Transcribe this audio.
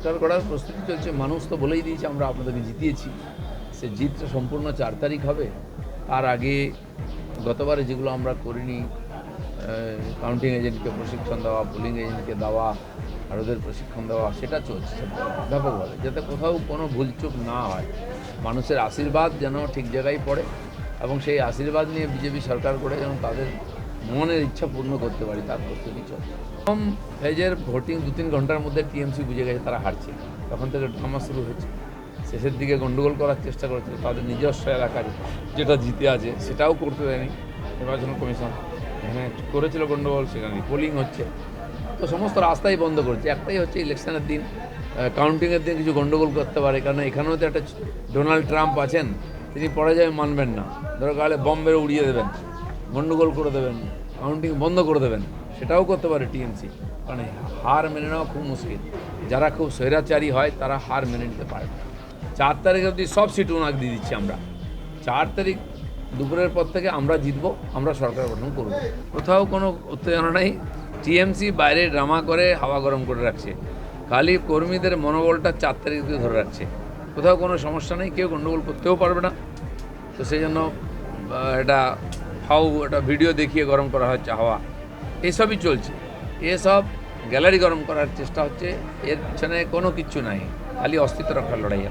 সরকার গড়ার প্রস্তুতি চলছে। মানুষ তো বলেই দিয়েছে আমরা আপনাদেরকে জিতিয়েছি। সে জিতটা সম্পূর্ণ 4 তারিখ হবে। তার আগে গতবারে যেগুলো আমরা করিনি, কাউন্টিং এজেন্টকে প্রশিক্ষণ দেওয়া, পোলিং এজেন্টকে দেওয়া আর ওদের প্রশিক্ষণ দেওয়া, সেটা চলছে ব্যাপকভাবে, যাতে কোথাও কোনো ভুলচুক না হয়। মানুষের আশীর্বাদ যেন ঠিক জায়গায় পড়ে এবং সেই আশীর্বাদ নিয়ে বিজেপি সরকার করে যেন তাদের মনের ইচ্ছা পূর্ণ করতে পারি, তার প্রস্তুতি চলছে। প্রথম ফেজের ভোটিং 2-3 ঘন্টার মধ্যে টিএমসি বুঝে গেছে তারা হারছে। তখন থেকে ড্রামা শুরু হয়েছে। শেষের দিকে গণ্ডগোল করার চেষ্টা করেছে, তাদের নিজস্ব এলাকায় যেটা জিতে আছে সেটাও করতে দেয়নি নির্বাচন কমিশন। এখানে করেছিল গণ্ডগোল, সেখানে পোলিং হচ্ছে, তো সমস্ত রাস্তাই বন্ধ করেছে। একটাই হচ্ছে ইলেকশনের দিন, কাউন্টিংয়ের দিন কিছু গণ্ডগোল করতে পারে, কারণ এখানেও তো একটা ডোনাল্ড ট্রাম্প আছেন, তিনি পরাজয় মানবেন না। ধরো কালে বম বেরো উড়িয়ে দেবেন, গণ্ডগোল করে দেবেন, কাউন্টিং বন্ধ করে দেবেন, সেটাও করতে পারে টিএমসি। কারণ হার মেনে নেওয়া খুব মুশকিল। যারা খুব স্বৈরাচারী হয় তারা হার মেনে নিতে পারে না। 4 তারিখ অবধি সব সিট ওনাকে দিয়ে দিচ্ছি আমরা। 4 তারিখ দুপুরের পর থেকে আমরা জিতবো, আমরা সরকার গঠন করব। কোথাও কোনো উত্তেজনা নেই। টিএমসি বাইরে ড্রামা করে হাওয়া গরম করে রাখছে, খালি কর্মীদের মনোবলটা 4 তারিখ দিয়ে ধরে রাখছে। কোথাও কোনো সমস্যা নেই, কেউ গণ্ডগোল করতেও পারবে না। তো সেই জন্য এটা ভিডিও দেখিয়ে গরম করা হচ্ছে হাওয়া, এইসবই চলছে। এসব গ্যালারি গরম করার চেষ্টা হচ্ছে, এর পিছনে কোনো কিচ্ছু নাই, খালি অস্তিত্ব রক্ষার লড়াই।